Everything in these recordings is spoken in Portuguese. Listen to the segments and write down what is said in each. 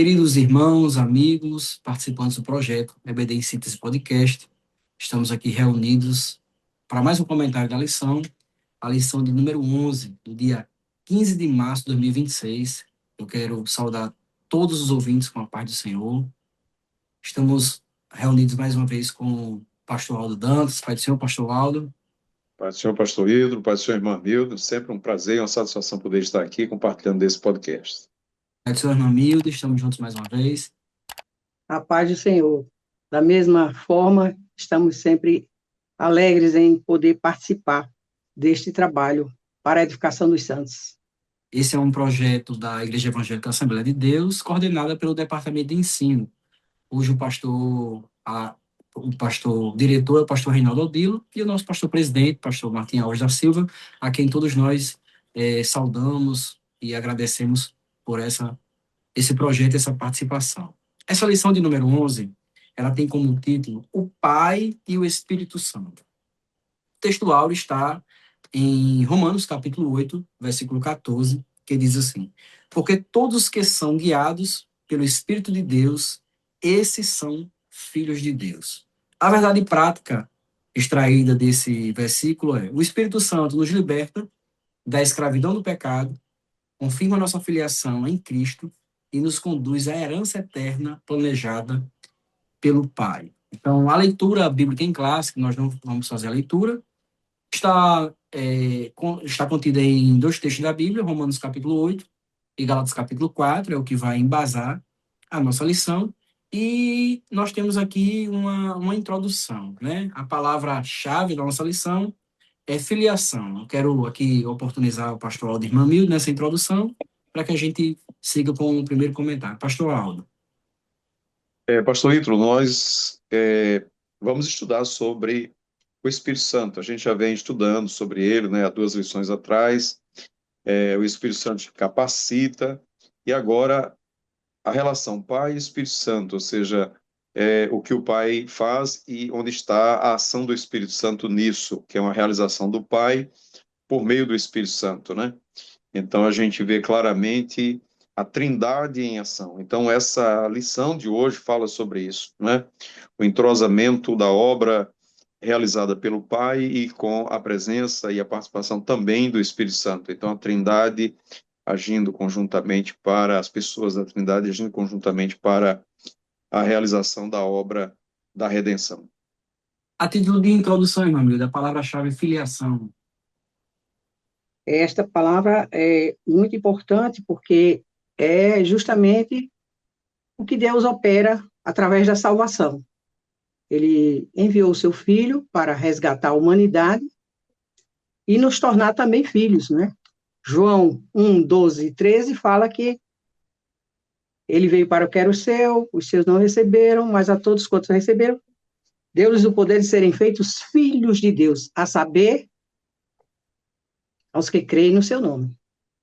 Queridos irmãos, amigos, participantes do projeto EBD em Síntese Podcast, estamos aqui reunidos para mais um comentário da lição, a lição de número 11, do dia 15 de março de 2026. Eu quero saudar todos os ouvintes com a paz do Senhor. Estamos reunidos mais uma vez com o pastor Aldo Dantas. Pai do Senhor, pastor Aldo. Pai do Senhor, pastor Hidro, Pai do Senhor, irmã Mildo, sempre um prazer e uma satisfação poder estar aqui compartilhando desse podcast. Pai do Senhor, irmã Mildo, estamos juntos mais uma vez. A paz do Senhor. Da mesma forma, estamos sempre alegres em poder participar deste trabalho para a edificação dos santos. Esse é um projeto da Igreja Evangélica Assembleia de Deus, coordenada pelo Departamento de Ensino, cujo o pastor diretor é o pastor Reinaldo Odilo e o nosso pastor presidente, pastor Martim Alves da Silva, a quem todos nós saudamos e agradecemos por esse projeto, essa participação. Essa lição de número 11, ela tem como título O Pai e o Espírito Santo. O texto áureo está em Romanos, capítulo 8, versículo 14, que diz assim: porque todos que são guiados pelo Espírito de Deus, esses são filhos de Deus. A verdade prática extraída desse versículo é: o Espírito Santo nos liberta da escravidão do pecado, confirma nossa filiação em Cristo e nos conduz à herança eterna planejada pelo Pai. Então, a leitura bíblica em classe, que nós não vamos fazer a leitura, está contida em dois textos da Bíblia, Romanos capítulo 8 e Gálatas capítulo 4, é o que vai embasar a nossa lição. E nós temos aqui uma introdução, né? A palavra-chave da nossa lição é filiação. Eu quero aqui oportunizar o pastor Aldo Irmamildo nessa introdução, para que a gente siga com o primeiro comentário. Pastor Aldo. Pastor Hidro, nós vamos estudar sobre o Espírito Santo. A gente já vem estudando sobre ele, né, há 2 lições atrás. O Espírito Santo te capacita, e agora a relação Pai e Espírito Santo, ou seja, o que o Pai faz e onde está a ação do Espírito Santo nisso, que é uma realização do Pai por meio do Espírito Santo, né? Então a gente vê claramente a Trindade em ação. Então essa lição de hoje fala sobre isso, né? O entrosamento da obra realizada pelo Pai e com a presença e a participação também do Espírito Santo. Então a Trindade agindo conjuntamente para as pessoas da Trindade, agindo conjuntamente para a realização da obra da redenção. A título de introdução, irmão amigo, da palavra-chave filiação. Esta palavra é muito importante porque é justamente o que Deus opera através da salvação. Ele enviou o seu Filho para resgatar a humanidade e nos tornar também filhos, né? João 1, 12 e 13 fala que ele veio para o que era o seu, os seus não receberam, mas a todos quantos receberam, deu-lhes o poder de serem feitos filhos de Deus, a saber, aos que creem no seu nome.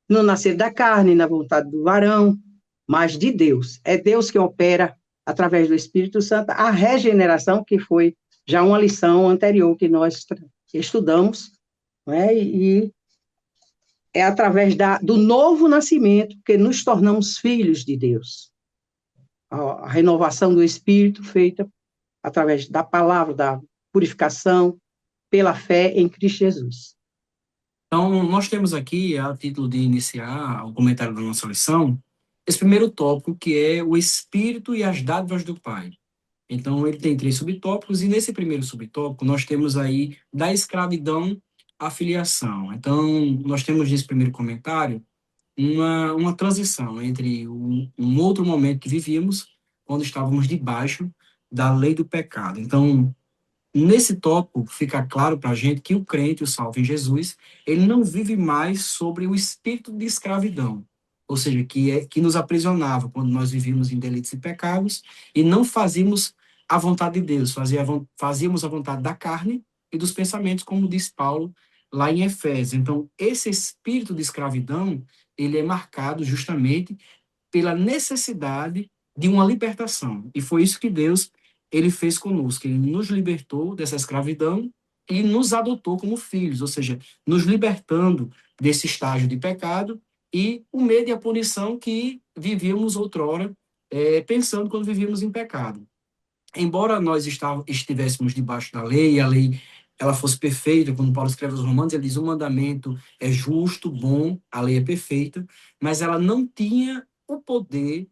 Não nascer da carne, na vontade do varão, mas de Deus. É Deus que opera, através do Espírito Santo, a regeneração, que foi já uma lição anterior que nós estudamos, né? E é através do novo nascimento que nos tornamos filhos de Deus. A renovação do Espírito feita através da palavra, da purificação, pela fé em Cristo Jesus. Então, nós temos aqui, a título de iniciar o comentário da nossa lição, esse primeiro tópico, que é o Espírito e as dádivas do Pai. Então, ele tem 3 subtópicos, e nesse primeiro subtópico, nós temos aí da escravidão à filiação. Então, nós temos nesse primeiro comentário uma transição entre um outro momento que vivíamos, quando estávamos debaixo da lei do pecado. Então, nesse tópico, fica claro para a gente que o crente, o salvo em Jesus, ele não vive mais sobre o espírito de escravidão, ou seja, que nos aprisionava quando nós vivíamos em delitos e pecados e não fazíamos a vontade de Deus, fazíamos a vontade da carne e dos pensamentos, como diz Paulo lá em Efésios. Então, esse espírito de escravidão, ele é marcado justamente pela necessidade de uma libertação. E foi isso que Deus ele fez conosco. Ele nos libertou dessa escravidão e nos adotou como filhos, ou seja, nos libertando desse estágio de pecado e o medo e a punição que vivíamos outrora pensando quando vivíamos em pecado. Embora nós estivéssemos debaixo da lei, e a lei ela fosse perfeita, quando Paulo escreve aos Romanos, ele diz: o mandamento é justo, bom, a lei é perfeita, mas ela não tinha o poder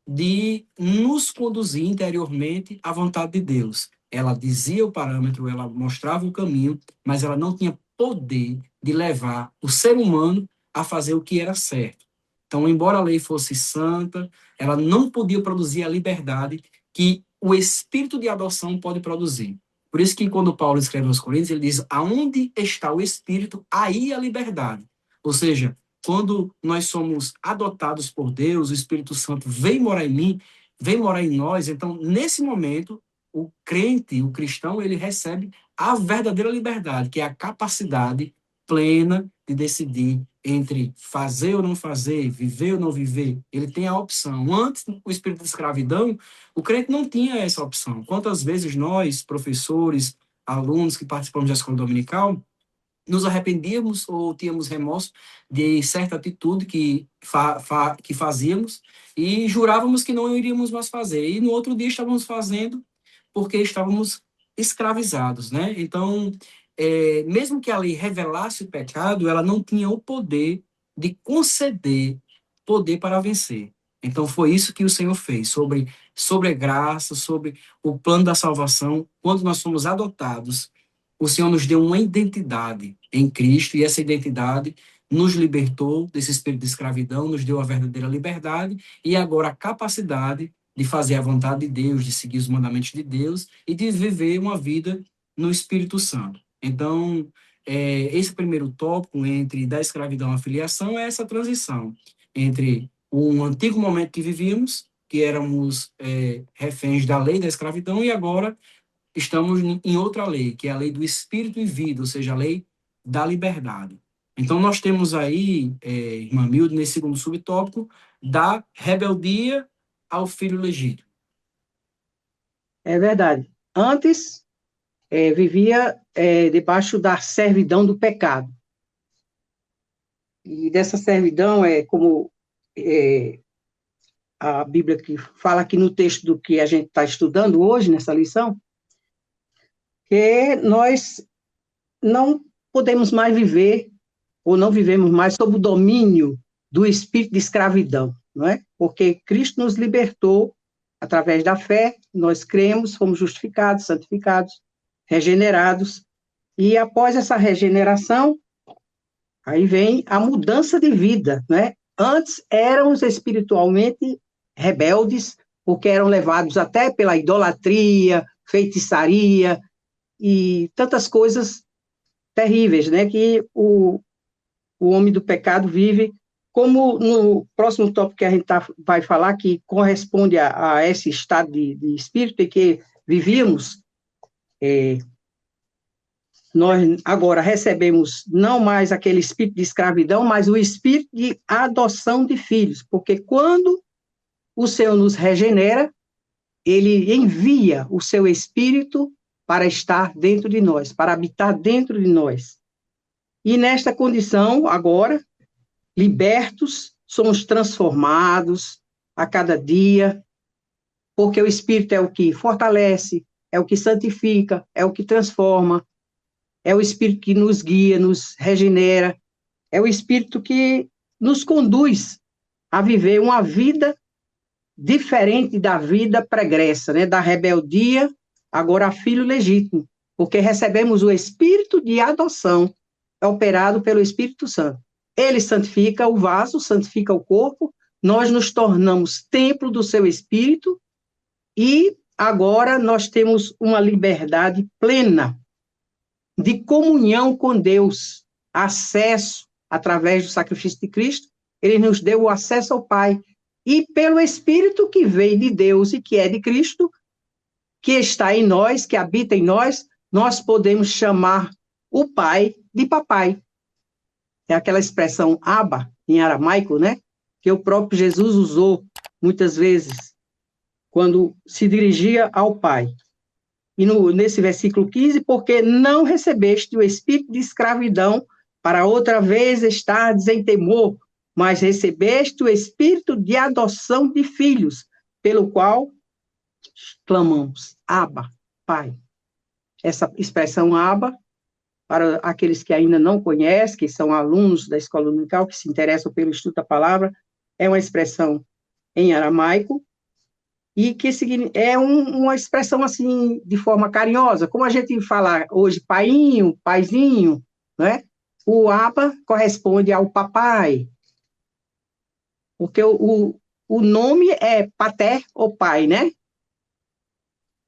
de nos conduzir interiormente à vontade de Deus. Ela dizia o parâmetro, ela mostrava o caminho, mas ela não tinha poder de levar o ser humano a fazer o que era certo. Então, embora a lei fosse santa, ela não podia produzir a liberdade que o espírito de adoção pode produzir. Por isso que quando Paulo escreve aos Coríntios, ele diz: aonde está o espírito, aí a liberdade. Ou seja, quando nós somos adotados por Deus, o Espírito Santo vem morar em mim, vem morar em nós, então, nesse momento, o crente, o cristão, ele recebe a verdadeira liberdade, que é a capacidade plena de decidir entre fazer ou não fazer, viver ou não viver. Ele tem a opção. Antes, o espírito de escravidão, o crente não tinha essa opção. Quantas vezes nós, professores, alunos que participamos da escola dominical, nos arrependíamos ou tínhamos remorso de certa atitude que fazíamos e jurávamos que não iríamos mais fazer. E no outro dia estávamos fazendo porque estávamos escravizados, né? Então, mesmo que a lei revelasse o pecado, ela não tinha o poder de conceder poder para vencer. Então, foi isso que o Senhor fez, sobre a graça, sobre o plano da salvação. Quando nós fomos adotados, o Senhor nos deu uma identidade em Cristo, e essa identidade nos libertou desse espírito de escravidão, nos deu a verdadeira liberdade e agora a capacidade de fazer a vontade de Deus, de seguir os mandamentos de Deus e de viver uma vida no Espírito Santo. Então, esse primeiro tópico entre da escravidão à filiação é essa transição entre um antigo momento que vivíamos, que éramos reféns da lei da escravidão, e agora estamos em outra lei, que é a lei do espírito e vida, ou seja, a lei da liberdade. Então, nós temos aí, irmã Milde, nesse segundo subtópico, da rebeldia ao filho legítimo. É verdade. Antes, vivia debaixo da servidão do pecado. E dessa servidão como a Bíblia que fala aqui no texto do que a gente está estudando hoje, nessa lição, que nós não podemos mais viver, ou não vivemos mais sob o domínio do espírito de escravidão, não é? Porque Cristo nos libertou através da fé, nós cremos, fomos justificados, santificados, regenerados, e após essa regeneração, aí vem a mudança de vida, né? Antes éramos espiritualmente rebeldes, porque eram levados até pela idolatria, feitiçaria e tantas coisas terríveis, né? Que o homem do pecado vive, como no próximo tópico que a gente vai falar, que corresponde a esse estado de espírito em que vivíamos. Nós agora recebemos não mais aquele espírito de escravidão, mas o espírito de adoção de filhos, porque quando o Senhor nos regenera, ele envia o seu espírito para estar dentro de nós, para habitar dentro de nós. E nesta condição, agora, libertos, somos transformados a cada dia, porque o espírito é o que fortalece, é o que santifica, é o que transforma, é o Espírito que nos guia, nos regenera, é o Espírito que nos conduz a viver uma vida diferente da vida pregressa, né? Da rebeldia, agora a filho legítimo, porque recebemos o Espírito de adoção, operado pelo Espírito Santo. Ele santifica o vaso, santifica o corpo, nós nos tornamos templo do seu Espírito e agora nós temos uma liberdade plena de comunhão com Deus, acesso através do sacrifício de Cristo, ele nos deu o acesso ao Pai, e pelo Espírito que veio de Deus e que é de Cristo, que está em nós, que habita em nós, nós podemos chamar o Pai de papai. É aquela expressão Abba, em aramaico, né? Que o próprio Jesus usou muitas vezes, quando se dirigia ao Pai. E nesse versículo 15, porque não recebeste o espírito de escravidão para outra vez estardes em temor, mas recebeste o espírito de adoção de filhos, pelo qual clamamos, Abba, Pai. Essa expressão Abba, para aqueles que ainda não conhecem, que são alunos da escola dominical, que se interessam pelo estudo da palavra, é uma expressão em aramaico, e que é uma expressão assim, de forma carinhosa, como a gente fala hoje, painho, paizinho, né? O Abba corresponde ao papai, porque o nome é pater ou pai, né?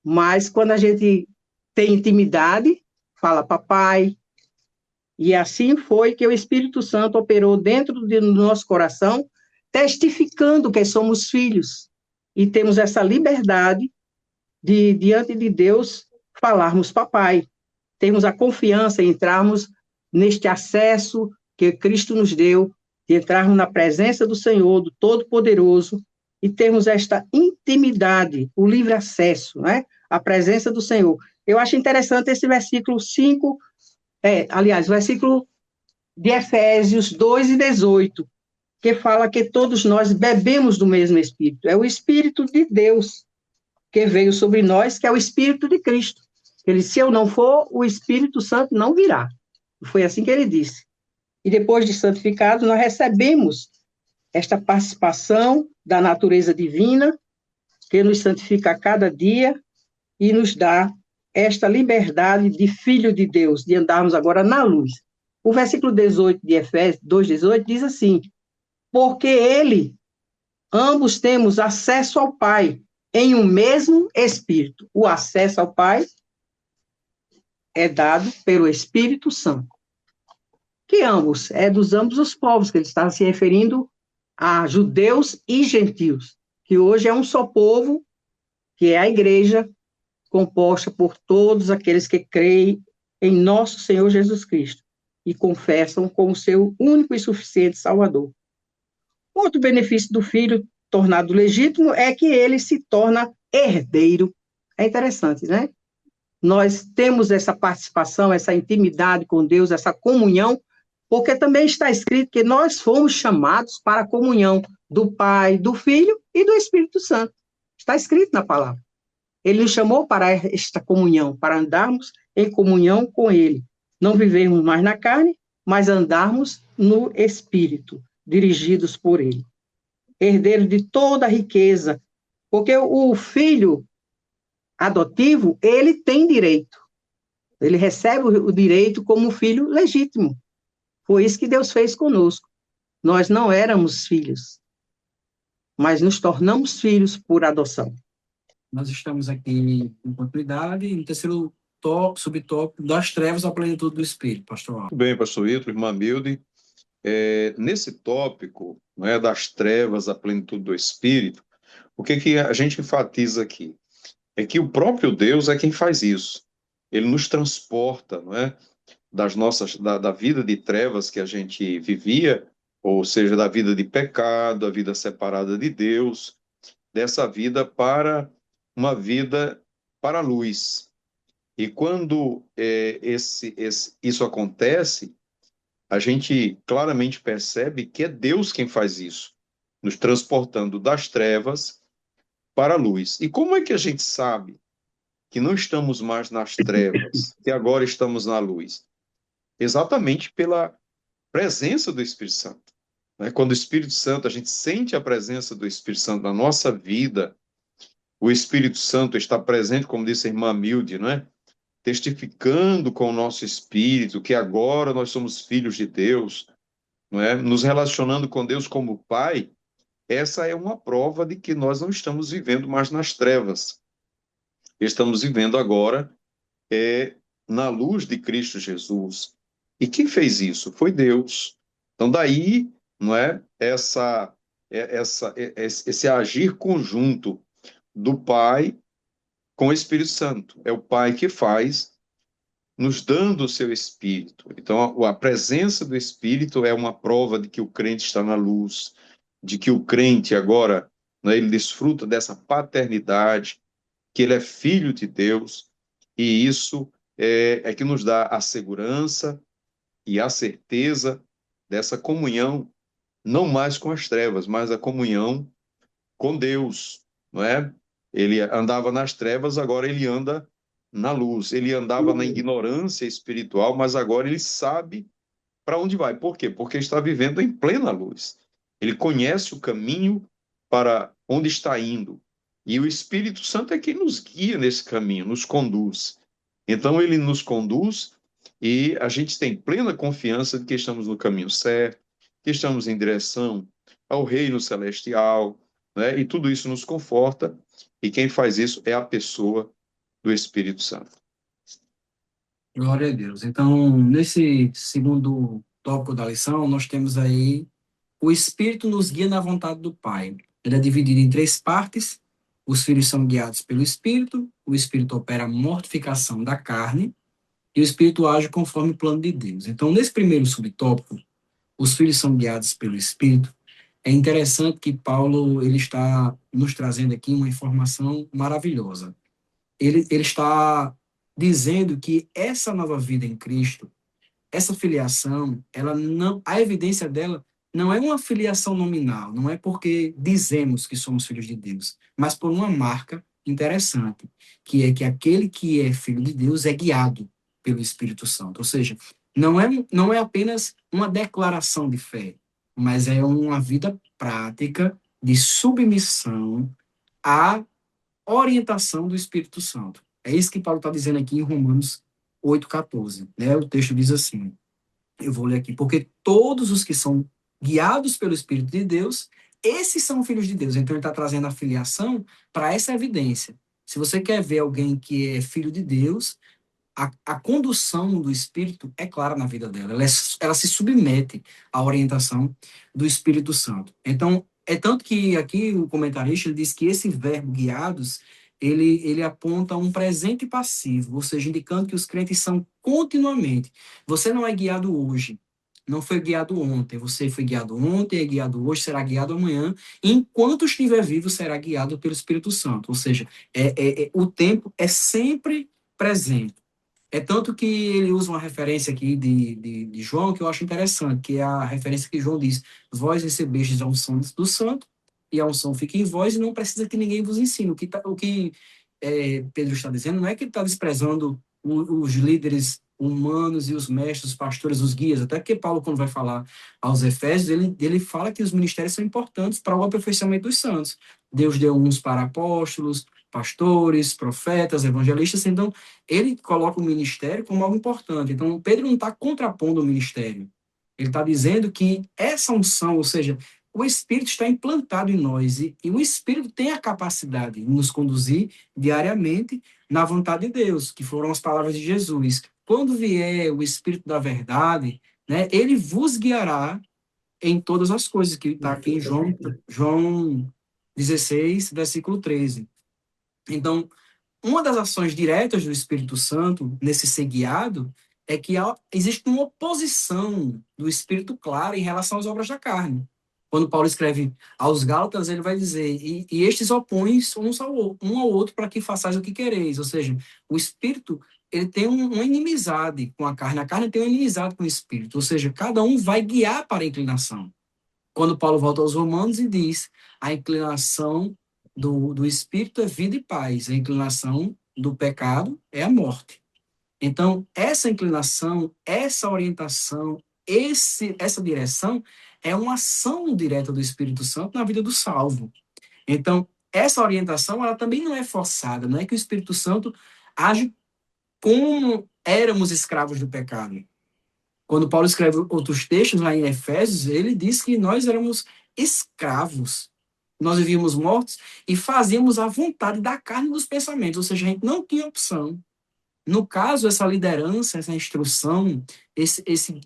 Mas quando a gente tem intimidade, fala papai, e assim foi que o Espírito Santo operou dentro do nosso coração, testificando que somos filhos, e temos essa liberdade de, diante de Deus, falarmos papai. Temos a confiança em entrarmos neste acesso que Cristo nos deu, de entrarmos na presença do Senhor, do Todo-Poderoso, e termos esta intimidade, o livre acesso, né? A presença do Senhor. Eu acho interessante esse versículo 5, aliás, o versículo de Efésios 2:18, que fala que todos nós bebemos do mesmo Espírito. É o Espírito de Deus que veio sobre nós, que é o Espírito de Cristo. Ele, se eu não for, o Espírito Santo não virá. Foi assim que ele disse. E depois de santificados, nós recebemos esta participação da natureza divina, que nos santifica a cada dia e nos dá esta liberdade de filho de Deus, de andarmos agora na luz. O versículo 18 de Efésios 2:18 diz assim: porque ele, ambos temos acesso ao Pai em um mesmo Espírito. O acesso ao Pai é dado pelo Espírito Santo. Que ambos, é dos ambos os povos, que ele está se referindo a judeus e gentios, que hoje é um só povo, que é a igreja, composta por todos aqueles que creem em nosso Senhor Jesus Cristo e confessam como seu único e suficiente Salvador. Outro benefício do filho tornado legítimo é que ele se torna herdeiro. É interessante, né? Nós temos essa participação, essa intimidade com Deus, essa comunhão, porque também está escrito que nós fomos chamados para a comunhão do Pai, do Filho e do Espírito Santo. Está escrito na palavra. Ele nos chamou para esta comunhão, para andarmos em comunhão com Ele. Não vivermos mais na carne, mas andarmos no Espírito, dirigidos por Ele. Herdeiro de toda a riqueza, porque o filho adotivo, ele tem direito. Ele recebe o direito como filho legítimo. Foi isso que Deus fez conosco. Nós não éramos filhos, mas nos tornamos filhos por adoção. Nós estamos aqui em continuidade, no terceiro subtópico, das trevas à plenitude do Espírito, pastor Alves. Muito bem, pastor Ítalo, irmã Milde. Nesse tópico, né, das trevas à plenitude do Espírito, o que a gente enfatiza aqui? É que o próprio Deus é quem faz isso. Ele nos transporta, não é, da vida de trevas que a gente vivia, ou seja, da vida de pecado, a vida separada de Deus, dessa vida para uma vida para a luz. E quando isso acontece, a gente claramente percebe que é Deus quem faz isso, nos transportando das trevas para a luz. E como é que a gente sabe que não estamos mais nas trevas, que agora estamos na luz? Exatamente pela presença do Espírito Santo. Quando o Espírito Santo, a gente sente a presença do Espírito Santo na nossa vida, o Espírito Santo está presente, como disse a irmã Milde, não é? Testificando com o nosso espírito que agora nós somos filhos de Deus, não é? Nos relacionando com Deus como Pai. Essa é uma prova de que nós não estamos vivendo mais nas trevas. Estamos vivendo agora na luz de Cristo Jesus. E quem fez isso? Foi Deus. Então, daí, não é, esse agir conjunto do Pai com o Espírito Santo. É o Pai que faz, nos dando o seu Espírito. Então, a presença do Espírito é uma prova de que o crente está na luz, de que o crente agora, né, ele desfruta dessa paternidade, que ele é filho de Deus, e isso é que nos dá a segurança e a certeza dessa comunhão, não mais com as trevas, mas a comunhão com Deus, não é? Ele andava nas trevas, agora ele anda na luz. Ele andava na ignorância espiritual, mas agora ele sabe para onde vai. Por quê? Porque está vivendo em plena luz. Ele conhece o caminho para onde está indo. E o Espírito Santo é quem nos guia nesse caminho, nos conduz. Então, ele nos conduz e a gente tem plena confiança de que estamos no caminho certo, que estamos em direção ao reino celestial, né? E tudo isso nos conforta. E quem faz isso é a pessoa do Espírito Santo. Glória a Deus. Então, nesse segundo tópico da lição, nós temos aí o Espírito nos guia na vontade do Pai. Ele é dividido em três partes. Os filhos são guiados pelo Espírito, o Espírito opera a mortificação da carne e o Espírito age conforme o plano de Deus. Então, nesse primeiro subtópico, os filhos são guiados pelo Espírito. É interessante que Paulo ele está nos trazendo aqui uma informação maravilhosa. Ele está dizendo que essa nova vida em Cristo, essa filiação, ela não, a evidência dela não é uma filiação nominal, não é porque dizemos que somos filhos de Deus, mas por uma marca interessante, que é que aquele que é filho de Deus é guiado pelo Espírito Santo. Ou seja, não é apenas uma declaração de fé, mas é uma vida prática de submissão à orientação do Espírito Santo. É isso que Paulo está dizendo aqui em Romanos 8,14. Né? O texto diz assim, eu vou ler aqui, porque todos os que são guiados pelo Espírito de Deus, esses são filhos de Deus. Então ele está trazendo a filiação para essa evidência. Se você quer ver alguém que é filho de Deus, a condução do Espírito é clara na vida dela. Ela se submete à orientação do Espírito Santo. Então, é tanto que aqui o comentarista ele diz que esse verbo guiados, ele aponta um presente passivo, ou seja, indicando que os crentes são continuamente. Você não é guiado hoje, não foi guiado ontem, você foi guiado ontem, é guiado hoje, será guiado amanhã, e enquanto estiver vivo, será guiado pelo Espírito Santo. Ou seja, o tempo é sempre presente. É tanto que ele usa uma referência aqui de João que eu acho interessante, que é a referência que João diz: vós recebestes a unção do santo, e a unção fica em vós, e não precisa que ninguém vos ensine. O que Pedro está dizendo não é que ele está desprezando os líderes humanos e os mestres, os pastores, os guias, até que Paulo, quando vai falar aos Efésios, ele fala que os ministérios são importantes para o aperfeiçoamento dos santos. Deus deu uns para apóstolos, pastores, profetas, evangelistas, então ele coloca o ministério como algo importante. Então, Pedro não está contrapondo o ministério. Ele está dizendo que essa unção, ou seja, o Espírito está implantado em nós e o Espírito tem a capacidade de nos conduzir diariamente na vontade de Deus, que foram as palavras de Jesus. Quando vier o Espírito da verdade, né, ele vos guiará em todas as coisas, que está aqui em João 16, versículo 13. Então, uma das ações diretas do Espírito Santo, nesse ser guiado, é que existe uma oposição do Espírito claro em relação às obras da carne. Quando Paulo escreve aos Gálatas, ele vai dizer, e estes opõem um ao outro para que façais o que quereis. Ou seja, o Espírito ele tem uma inimizade com a carne tem uma inimizade com o Espírito. Ou seja, cada um vai guiar para a inclinação. Quando Paulo volta aos Romanos e diz, a inclinação do Espírito é vida e paz, a inclinação do pecado é a morte. Então, essa inclinação, essa orientação, essa direção é uma ação direta do Espírito Santo na vida do salvo. Então, essa orientação, ela também não é forçada, não é que o Espírito Santo age como éramos escravos do pecado. Quando Paulo escreve outros textos lá em Efésios, ele diz que nós éramos escravos. Nós vivíamos mortos e fazíamos a vontade da carne e dos pensamentos, ou seja, a gente não tinha opção. No caso, essa liderança, essa instrução,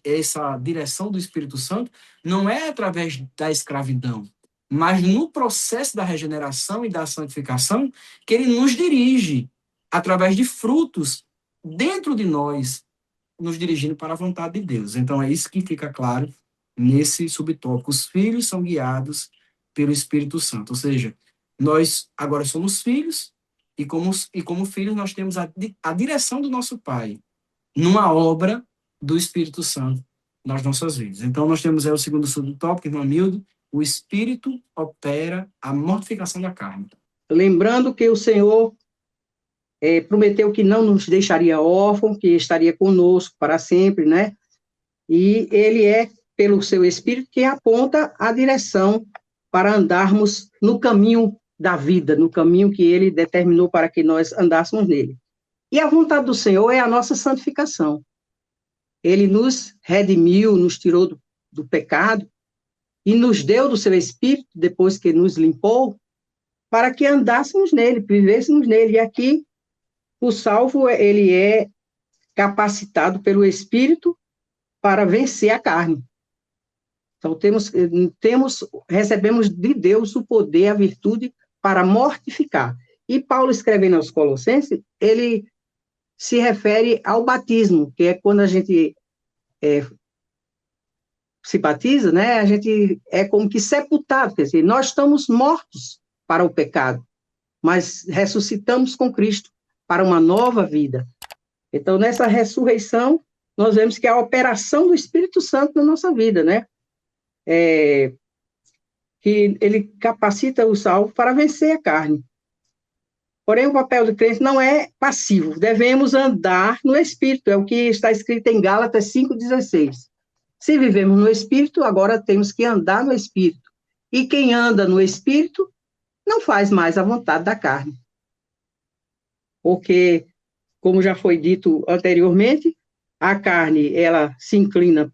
essa direção do Espírito Santo não é através da escravidão, mas no processo da regeneração e da santificação que ele nos dirige através de frutos dentro de nós, nos dirigindo para a vontade de Deus. Então, é isso que fica claro nesse subtópico. Os filhos são guiados pelo Espírito Santo. Ou seja, nós agora somos filhos e como filhos nós temos a direção do nosso Pai numa obra do Espírito Santo nas nossas vidas. Então, nós temos aí o segundo subtópico, irmão Mildo, o Espírito opera a mortificação da carne. lembrando que o Senhor prometeu que não nos deixaria órfãos, que estaria conosco para sempre, né? E ele é, pelo seu Espírito, que aponta a direção para andarmos no caminho da vida, no caminho que ele determinou para que nós andássemos nele. E a vontade do Senhor é a nossa santificação. Ele nos redimiu, nos tirou do pecado e nos deu do seu Espírito, depois que nos limpou, para que andássemos nele, vivêssemos nele. E aqui, o salvo, ele é capacitado pelo Espírito para vencer a carne. Então, recebemos de Deus o poder, a virtude para mortificar. E Paulo, escrevendo aos Colossenses, ele se refere ao batismo, que é quando a gente se batiza, né? A gente é como que sepultado, quer dizer, nós estamos mortos para o pecado, mas ressuscitamos com Cristo para uma nova vida. Então, nessa ressurreição, nós vemos que é a operação do Espírito Santo na nossa vida, né? Que ele capacita o salvo para vencer a carne. Porém, o papel do crente não é passivo, devemos andar no Espírito, é o que está escrito em Gálatas 5,16. Se vivemos no Espírito, agora temos que andar no Espírito. E quem anda no Espírito não faz mais a vontade da carne. Porque, como já foi dito anteriormente, a carne, ela se inclina,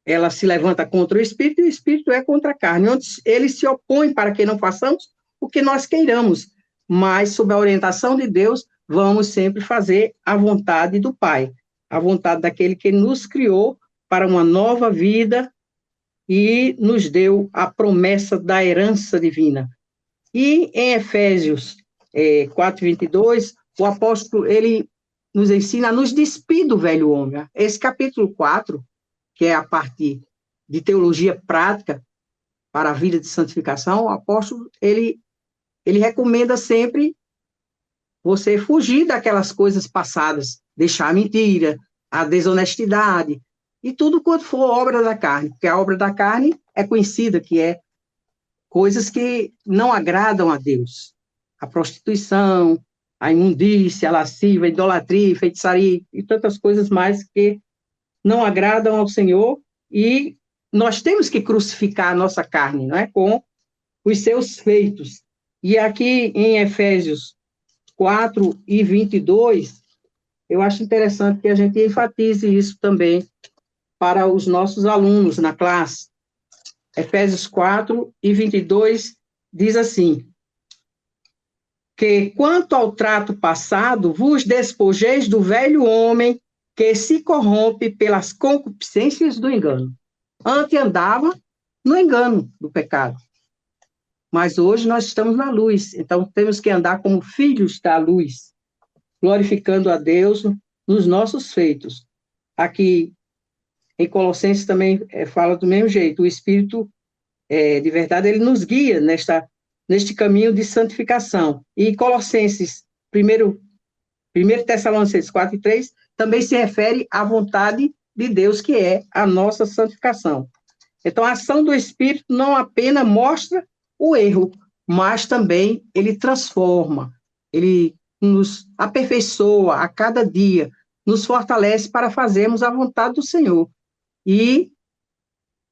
ela se levanta contra o Espírito, e o Espírito é contra a carne, onde ele se opõe para que não façamos o que nós queiramos, mas, sob a orientação de Deus, vamos sempre fazer a vontade do Pai, a vontade daquele que nos criou para uma nova vida e nos deu a promessa da herança divina. E em Efésios 4:22, o apóstolo, ele nos ensina a nos despir do velho homem. Esse capítulo 4, que é a parte de teologia prática para a vida de santificação, o apóstolo, ele recomenda sempre você fugir daquelas coisas passadas, deixar a mentira, a desonestidade, e tudo quanto for obra da carne, porque a obra da carne é conhecida, que é coisas que não agradam a Deus. A prostituição, a imundícia, a lascívia, a idolatria, a feitiçaria e tantas coisas mais que não agradam ao Senhor, e nós temos que crucificar a nossa carne, não é? Com os seus feitos. E aqui em Efésios 4:22, eu acho interessante que a gente enfatize isso também para os nossos alunos na classe. Efésios 4:22 diz assim: que quanto ao trato passado, vos despojeis do velho homem que se corrompe pelas concupiscências do engano. Antes andava no engano do pecado, mas hoje nós estamos na luz, então temos que andar como filhos da luz, glorificando a Deus nos nossos feitos. Aqui em Colossenses também fala do mesmo jeito, o Espírito de verdade, ele nos guia neste caminho de santificação. E Colossenses, 1 Tessalonicenses 4:3, também se refere à vontade de Deus, que é a nossa santificação. Então, a ação do Espírito não apenas mostra o erro, mas também ele transforma, ele nos aperfeiçoa a cada dia, nos fortalece para fazermos a vontade do Senhor e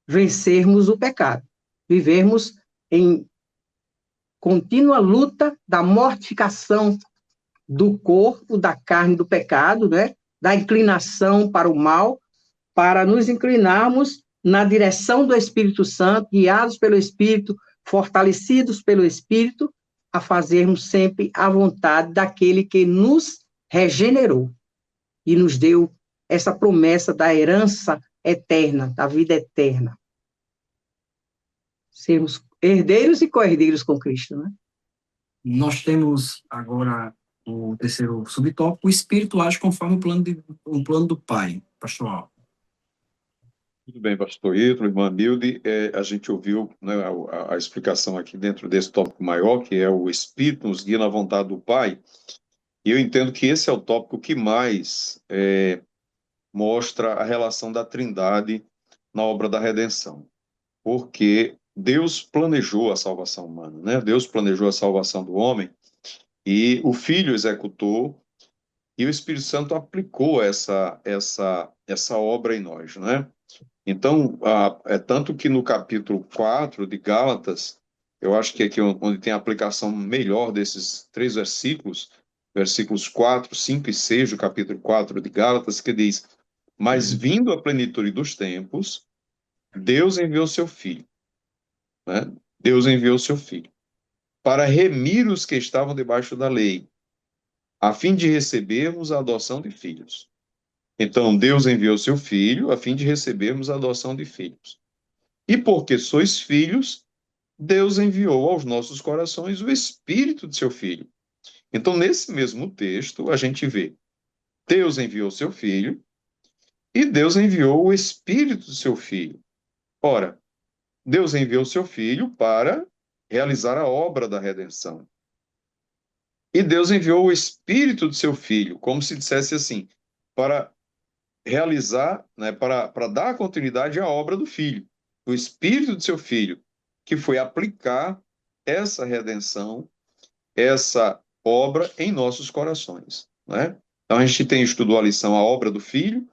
vencermos o pecado, vivermos em contínua luta da mortificação do corpo, da carne, do pecado, né? Da inclinação para o mal, para nos inclinarmos na direção do Espírito Santo, guiados pelo Espírito, fortalecidos pelo Espírito, a fazermos sempre a vontade daquele que nos regenerou e nos deu essa promessa da herança eterna, da vida eterna. Sermos herdeiros e co-herdeiros com Cristo, né? Nós temos agora o terceiro subtópico: o Espírito age conforme o plano do Pai, pastor Alves. Tudo bem, pastor Ítalo, irmã Milde, a gente ouviu, né, a explicação aqui dentro desse tópico maior, que é o Espírito nos guia na vontade do Pai, e eu entendo que esse é o tópico que mais mostra a relação da Trindade na obra da redenção, porque Deus planejou a salvação humana, né? Deus planejou a salvação do homem e o Filho executou e o Espírito Santo aplicou essa obra em nós, né? Então, é tanto que no capítulo 4 de Gálatas, eu acho que é aqui onde tem a aplicação melhor desses três versículos, versículos 4, 5 e 6 do capítulo 4 de Gálatas, que diz: Mas vindo a plenitude dos tempos, Deus enviou seu Filho, né? Deus enviou seu Filho para remir os que estavam debaixo da lei, a fim de recebermos a adoção de filhos. Então, Deus enviou seu Filho a fim de recebermos a adoção de filhos. E porque sois filhos, Deus enviou aos nossos corações o Espírito de seu Filho. Então, nesse mesmo texto, a gente vê Deus enviou seu Filho e Deus enviou o Espírito de seu Filho. Ora, Deus enviou seu Filho para realizar a obra da redenção. E Deus enviou o Espírito de seu Filho, como se dissesse assim, para realizar, né, para dar continuidade à obra do Filho. O Espírito de seu Filho, que foi aplicar essa redenção, essa obra em nossos corações, né? Então a gente estudou a lição, a obra do Filho,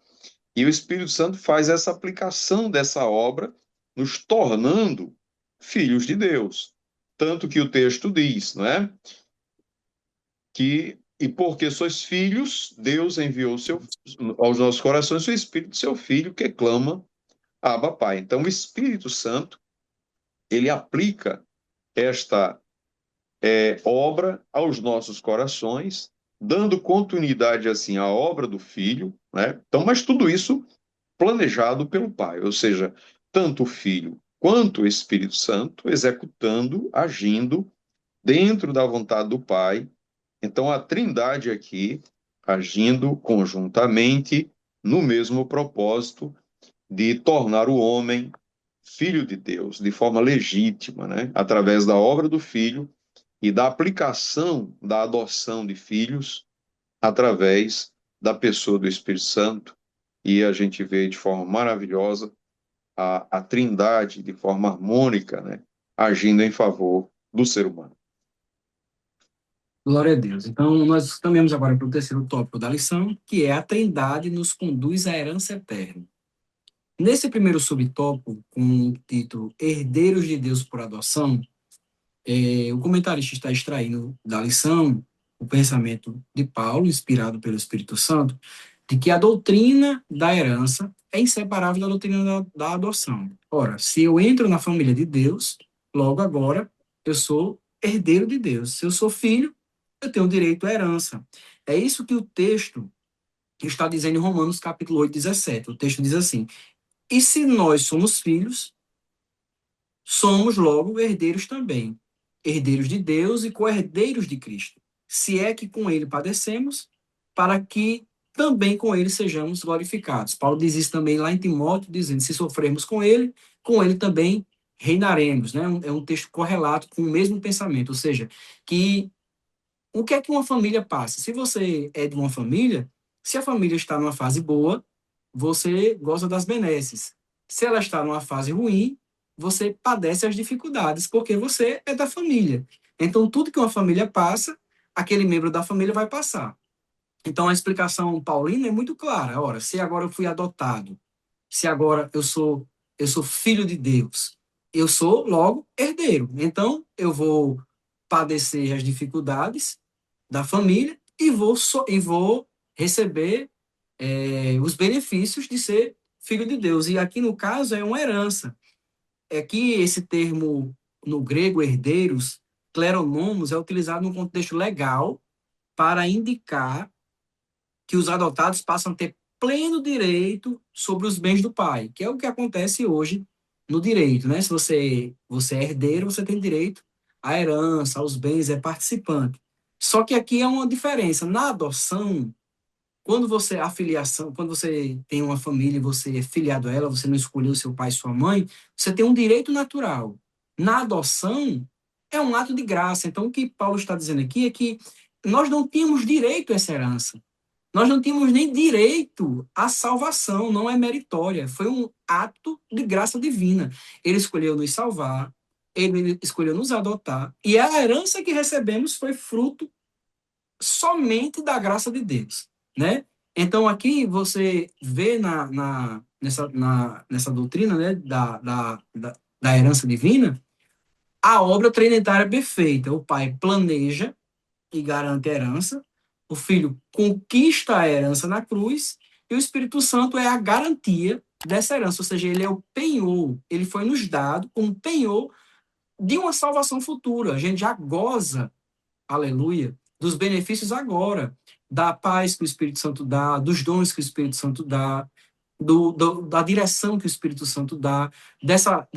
e o Espírito Santo faz essa aplicação dessa obra, nos tornando filhos de Deus. Tanto que o texto diz, não é? E porque sois filhos, Deus enviou aos nossos corações o Espírito do seu Filho, que clama, Abba, Pai. Então, o Espírito Santo, ele aplica esta obra aos nossos corações, dando continuidade, assim, à obra do Filho, né? Então, mas tudo isso planejado pelo Pai, ou seja, tanto o Filho quanto o Espírito Santo executando, agindo dentro da vontade do Pai. Então, a Trindade aqui, agindo conjuntamente no mesmo propósito de tornar o homem filho de Deus, de forma legítima, né? Através da obra do Filho e da aplicação da adoção de filhos através da pessoa do Espírito Santo. E a gente vê de forma maravilhosa a Trindade, de forma harmônica, né? Agindo em favor do ser humano. Glória a Deus. Então, nós caminhamos agora para o terceiro tópico da lição, que é a Trindade nos conduz à herança eterna. Nesse primeiro subtópico, com o título Herdeiros de Deus por Adoção, o comentarista está extraindo da lição o pensamento de Paulo, inspirado pelo Espírito Santo, de que a doutrina da herança é inseparável da doutrina da adoção. Ora, se eu entro na família de Deus, logo agora eu sou herdeiro de Deus. Se eu sou filho, eu tenho direito à herança. É isso que o texto está dizendo em Romanos capítulo 8, 17. O texto diz assim: e se nós somos filhos, somos logo herdeiros também, herdeiros de Deus e co-herdeiros de Cristo, se é que com ele padecemos, para que também com ele sejamos glorificados. Paulo diz isso também lá em Timóteo, dizendo, se sofrermos com ele também reinaremos, né? É um texto correlato com o mesmo pensamento, ou seja, que o que é que uma família passa? Se você é de uma família, se a família está numa fase boa, você goza das benesses. Se ela está numa fase ruim, você padece as dificuldades, porque você é da família. Então, tudo que uma família passa, aquele membro da família vai passar. Então, a explicação paulina é muito clara. Ora, se agora eu fui adotado, se agora eu sou filho de Deus, eu sou logo herdeiro. Então, eu vou padecer as dificuldades da família e vou receber os benefícios de ser filho de Deus. E aqui, no caso, é uma herança. É que esse termo, no grego, herdeiros, kleronomos, é utilizado num contexto legal para indicar que os adotados passam a ter pleno direito sobre os bens do pai, que é o que acontece hoje no direito, né? Se você é herdeiro, você tem direito à herança, aos bens, é participante. Só que aqui é uma diferença. Na adoção, quando você tem uma família e você é filiado a ela, você não escolheu seu pai e sua mãe, você tem um direito natural. Na adoção, é um ato de graça. Então, o que Paulo está dizendo aqui é que nós não tínhamos direito a essa herança. Nós não tínhamos nem direito à salvação, não é meritória. Foi um ato de graça divina. Ele escolheu nos salvar, ele escolheu nos adotar, e a herança que recebemos foi fruto somente da graça de Deus, né? Então, aqui você vê nessa doutrina, né, da herança divina, a obra trinitária perfeita. O pai planeja e garante a herança, o filho conquista a herança na cruz, e o Espírito Santo é a garantia dessa herança, ou seja, ele é o penhor, ele foi nos dado como penhor de uma salvação futura. A gente já goza, aleluia, dos benefícios agora, da paz que o Espírito Santo dá, dos dons que o Espírito Santo dá, da direção que o Espírito Santo dá, dessa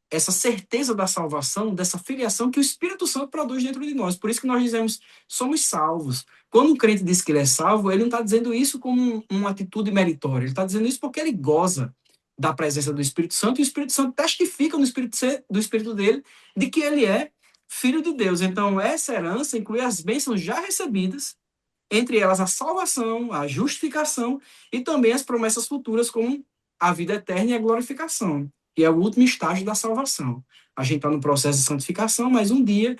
essa certeza da salvação, dessa filiação que o Espírito Santo produz dentro de nós. Por isso que nós dizemos, somos salvos. Quando um crente diz que ele é salvo, ele não está dizendo isso como uma atitude meritória, ele está dizendo isso porque ele goza da presença do Espírito Santo, e o Espírito Santo testifica do Espírito dele de que ele é filho de Deus. Então, essa herança inclui as bênçãos já recebidas, entre elas a salvação, a justificação e também as promessas futuras, como a vida eterna e a glorificação, que é o último estágio da salvação. A gente está no processo de santificação, mas um dia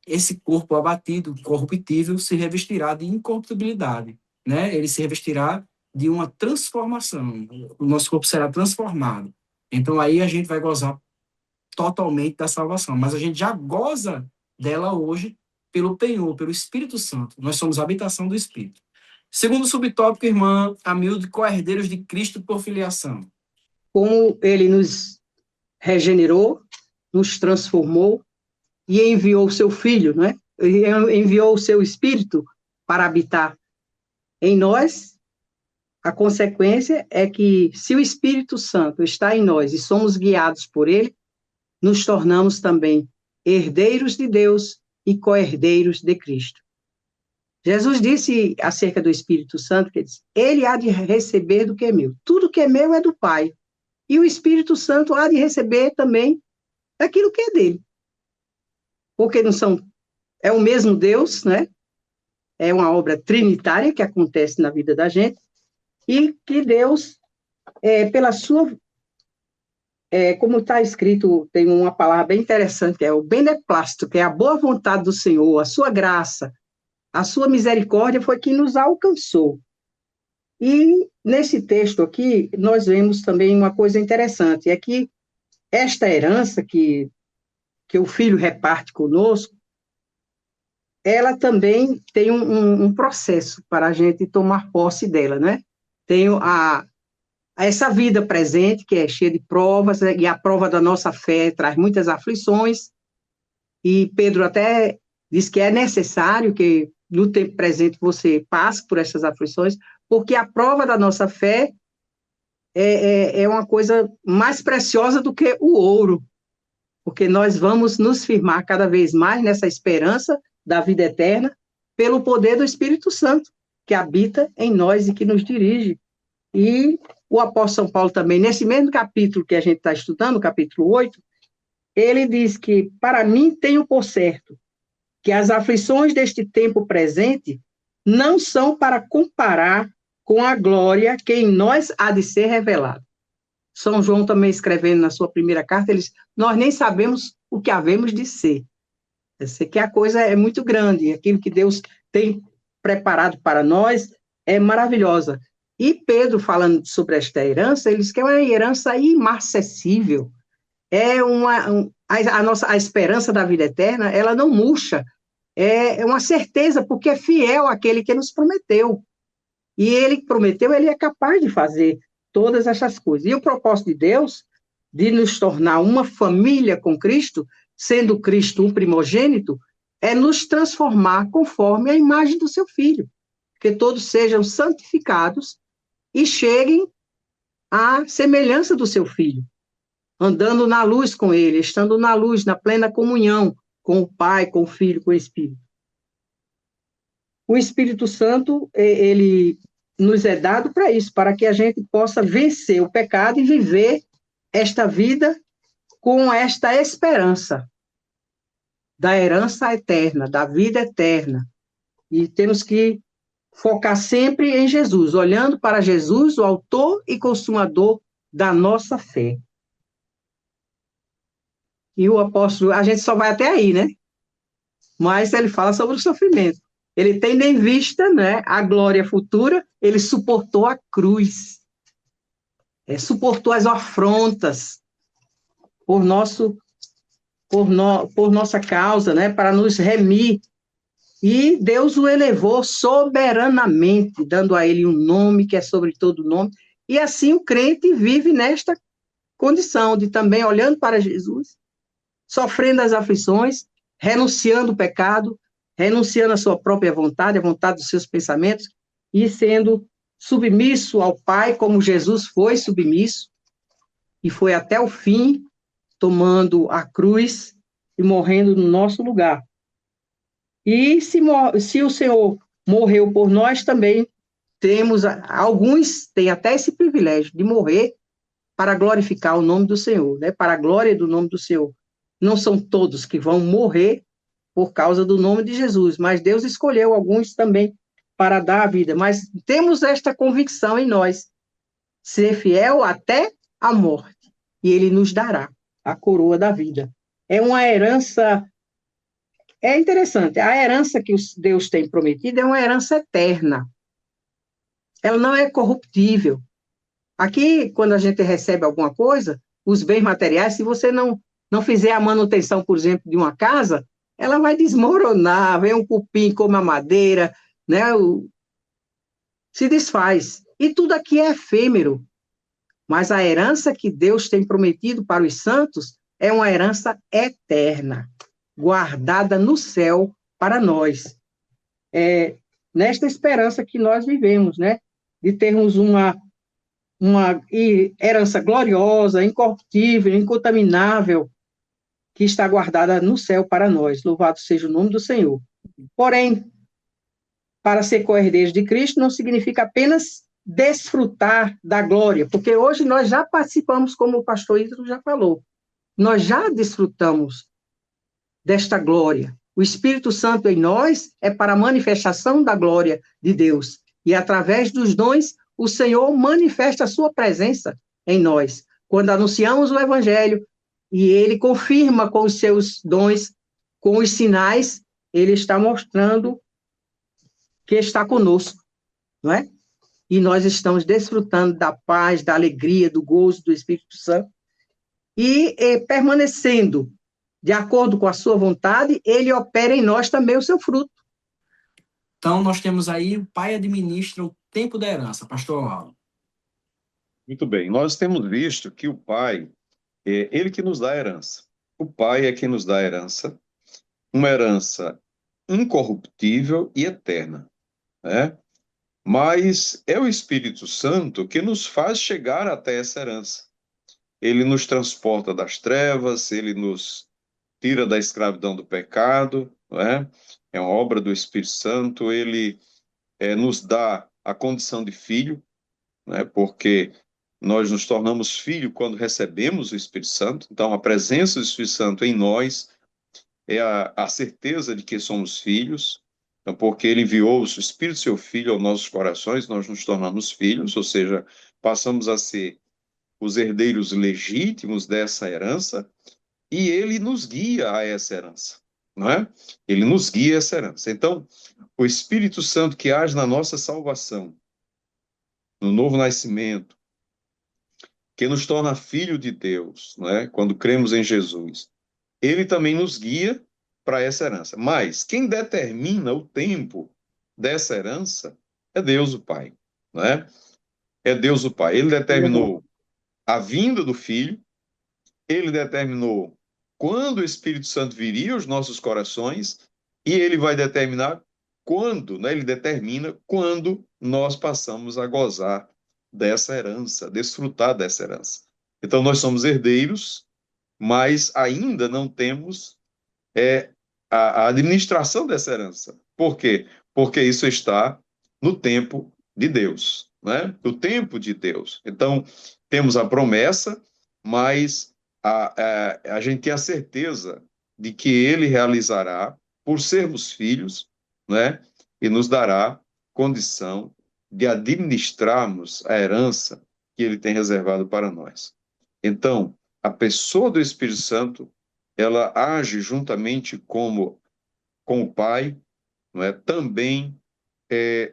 esse corpo abatido, corruptível, se revestirá de incorruptibilidade, né? Ele se revestirá de uma transformação. O nosso corpo será transformado. Então aí a gente vai gozar totalmente da salvação, mas a gente já goza dela hoje pelo penhor, pelo Espírito Santo. Nós somos a habitação do Espírito. Segundo subtópico, irmã Amilde, co-herdeiros de Cristo por filiação. Como ele nos regenerou, nos transformou e enviou o seu Filho, né? Enviou o seu Espírito para habitar em nós. A consequência é que, se o Espírito Santo está em nós e somos guiados por ele, nos tornamos também herdeiros de Deus e co-herdeiros de Cristo. Jesus disse acerca do Espírito Santo, que ele há de receber do que é meu. Tudo que é meu é do Pai. E o Espírito Santo há de receber também daquilo que é dele. Porque não são, é o mesmo Deus, né? É uma obra trinitária que acontece na vida da gente, e que Deus, pela sua, como está escrito, tem uma palavra bem interessante, que é o beneplácito, que é a boa vontade do Senhor, a sua graça, a sua misericórdia foi que nos alcançou. E nesse texto aqui, nós vemos também uma coisa interessante, é que esta herança que o Filho reparte conosco, ela também tem um processo para a gente tomar posse dela, né? Tem essa vida presente, que é cheia de provas, e a prova da nossa fé traz muitas aflições, e Pedro até diz que é necessário que, no tempo presente, você passe por essas aflições, porque a prova da nossa fé é uma coisa mais preciosa do que o ouro, porque nós vamos nos firmar cada vez mais nessa esperança da vida eterna, pelo poder do Espírito Santo, que habita em nós e que nos dirige. E o apóstolo São Paulo também, nesse mesmo capítulo que a gente está estudando, capítulo 8, ele diz que, para mim, tenho por certo que as aflições deste tempo presente não são para comparar com a glória que em nós há de ser revelada. São João também escrevendo na sua primeira carta, ele diz, nós nem sabemos o que havemos de ser. Eu sei que a coisa é muito grande, aquilo que Deus tem preparado para nós é maravilhosa. E Pedro, falando sobre esta herança, ele diz que é uma herança imarcessível, a esperança da vida eterna, ela não murcha, é uma certeza, porque é fiel àquele que nos prometeu. E ele que prometeu, ele é capaz de fazer todas essas coisas. E o propósito de Deus, de nos tornar uma família com Cristo, sendo Cristo um primogênito, é nos transformar conforme a imagem do seu Filho, que todos sejam santificados e cheguem à semelhança do seu Filho, andando na luz com ele, estando na luz, na plena comunhão com o Pai, com o Filho, com o Espírito. O Espírito Santo, ele nos é dado para isso, para que a gente possa vencer o pecado e viver esta vida com esta esperança da herança eterna, da vida eterna. E temos que focar sempre em Jesus, olhando para Jesus, o autor e consumador da nossa fé. E o apóstolo, a gente só vai até aí, né? Mas ele fala sobre o sofrimento. Ele tendo em vista, né, a glória futura, ele suportou a cruz, suportou as afrontas por por nossa causa, né, para nos remir. E Deus o elevou soberanamente, dando a ele um nome que é sobre todo nome. E assim o crente vive nesta condição de também olhando para Jesus, sofrendo as aflições, renunciando o pecado, renunciando a sua própria vontade, a vontade dos seus pensamentos, e sendo submisso ao Pai, como Jesus foi submisso, e foi até o fim, tomando a cruz e morrendo no nosso lugar. E se o Senhor morreu por nós, também temos, alguns têm até esse privilégio de morrer para glorificar o nome do Senhor, né? Para a glória do nome do Senhor. Não são todos que vão morrer por causa do nome de Jesus, mas Deus escolheu alguns também para dar a vida. Mas temos esta convicção em nós, ser fiel até a morte, e Ele nos dará a coroa da vida. É uma herança, é interessante, a herança que Deus tem prometido é uma herança eterna. Ela não é corruptível. Aqui, quando a gente recebe alguma coisa, os bens materiais, se você não fizer a manutenção, por exemplo, de uma casa, ela vai desmoronar, vem um cupim, come a madeira, né? Se desfaz. E tudo aqui é efêmero. Mas a herança que Deus tem prometido para os santos é uma herança eterna, guardada no céu para nós. É nesta esperança que nós vivemos, né? De termos uma herança gloriosa, incorruptível, incontaminável, que está guardada no céu para nós. Louvado seja o nome do Senhor. Porém, para ser co-herdeiros de Cristo não significa apenas desfrutar da glória, porque hoje nós já participamos, como o pastor Ítalo já falou, nós já desfrutamos desta glória. O Espírito Santo em nós é para a manifestação da glória de Deus. E através dos dons, o Senhor manifesta a sua presença em nós. Quando anunciamos o Evangelho, e ele confirma com os seus dons, com os sinais, ele está mostrando que está conosco, não é? E nós estamos desfrutando da paz, da alegria, do gozo do Espírito Santo, e permanecendo de acordo com a sua vontade, ele opera em nós também o seu fruto. Então, nós temos aí, o pai administra o tempo da herança, pastor Alan. Muito bem. Nós temos visto que o Pai é ele que nos dá a herança. O Pai é quem nos dá a herança, uma herança incorruptível e eterna, né? Mas é o Espírito Santo que nos faz chegar até essa herança. Ele nos transporta das trevas, ele nos tira da escravidão do pecado, não é? É uma obra do Espírito Santo, ele nos dá a condição de filho, né? Porque nós nos tornamos filho quando recebemos o Espírito Santo, então a presença do Espírito Santo em nós é a certeza de que somos filhos, então, porque ele enviou o Espírito do seu Filho aos nossos corações, nós nos tornamos filhos, ou seja, passamos a ser os herdeiros legítimos dessa herança, e ele nos guia a essa herança, não é? Ele nos guia a essa herança. Então, o Espírito Santo que age na nossa salvação, no novo nascimento, que nos torna filho de Deus, não é? Quando cremos em Jesus, ele também nos guia para essa herança. Mas quem determina o tempo dessa herança é Deus o Pai, não é? É Deus o Pai. Ele determinou a vinda do Filho, ele determinou quando o Espírito Santo viria aos nossos corações e ele vai determinar quando, né? Ele determina quando nós passamos a gozar dessa herança, desfrutar dessa herança. Então nós somos herdeiros, mas ainda não temos a administração dessa herança. Por quê? Porque isso está no tempo de Deus, né? No tempo de Deus. Então, temos a promessa, mas a gente tem a certeza de que ele realizará por sermos filhos, né? E nos dará condição de administrarmos a herança que ele tem reservado para nós. Então, a pessoa do Espírito Santo, ela age juntamente com o Pai, não é? Também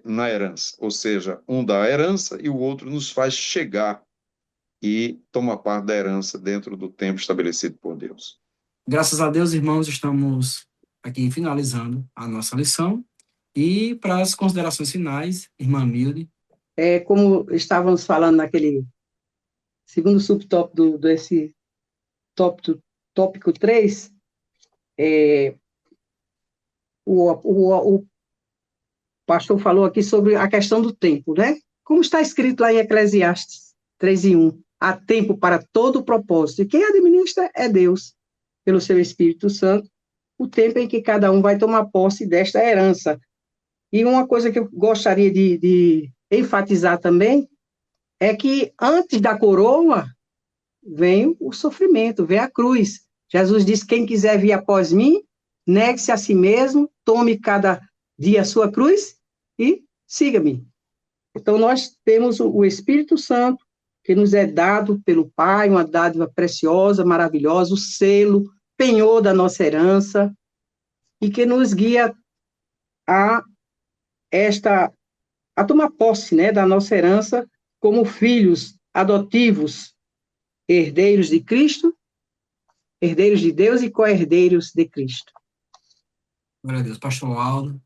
na herança, ou seja, um dá a herança e o outro nos faz chegar e tomar parte da herança dentro do tempo estabelecido por Deus. Graças a Deus, irmãos, estamos aqui finalizando a nossa lição. E para as considerações finais, irmã Milde. Como estávamos falando naquele segundo subtópico desse tópico 3, o pastor falou aqui sobre a questão do tempo, né? Como está escrito lá em Eclesiastes 3:1, há tempo para todo o propósito, e quem administra é Deus, pelo seu Espírito Santo, o tempo em que cada um vai tomar posse desta herança. E uma coisa que eu gostaria de enfatizar também é que antes da coroa vem o sofrimento, vem a cruz. Jesus disse: quem quiser vir após mim, negue-se a si mesmo, tome cada dia a sua cruz e siga-me. Então, nós temos o Espírito Santo, que nos é dado pelo Pai, uma dádiva preciosa, maravilhosa, o selo, penhor da nossa herança, e que nos guia a tomar posse, né, da nossa herança como filhos adotivos, herdeiros de Cristo, herdeiros de Deus e co-herdeiros de Cristo. Glória a Deus. Pastor Aldo.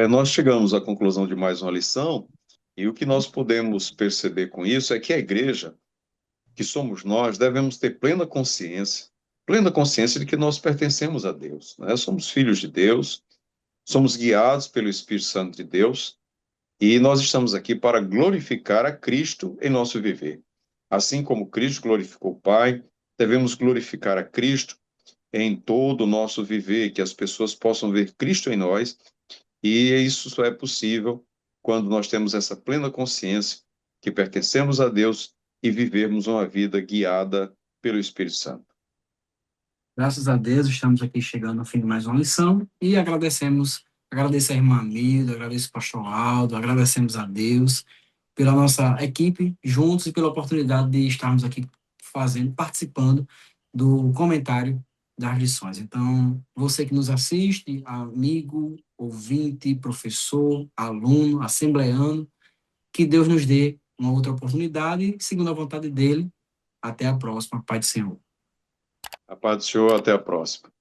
Nós chegamos à conclusão de mais uma lição, e o que nós podemos perceber com isso é que a igreja, que somos nós, devemos ter plena consciência de que nós pertencemos a Deus, né? Somos filhos de Deus, somos guiados pelo Espírito Santo de Deus, e nós estamos aqui para glorificar a Cristo em nosso viver. Assim como Cristo glorificou o Pai, devemos glorificar a Cristo em todo o nosso viver, que as pessoas possam ver Cristo em nós, e isso só é possível quando nós temos essa plena consciência que pertencemos a Deus e vivermos uma vida guiada pelo Espírito Santo. Graças a Deus, estamos aqui chegando ao fim de mais uma lição e agradeço a irmã Milda, agradeço o pastor Aldo, agradecemos a Deus pela nossa equipe juntos e pela oportunidade de estarmos aqui participando do comentário das lições. Então, você que nos assiste, amigo, ouvinte, professor, aluno, assembleano, que Deus nos dê uma outra oportunidade, segundo a vontade dele. Até a próxima. Pai do Senhor. A paz do Senhor, até a próxima.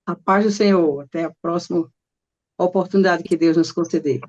A paz do Senhor, até a próxima oportunidade que Deus nos conceder.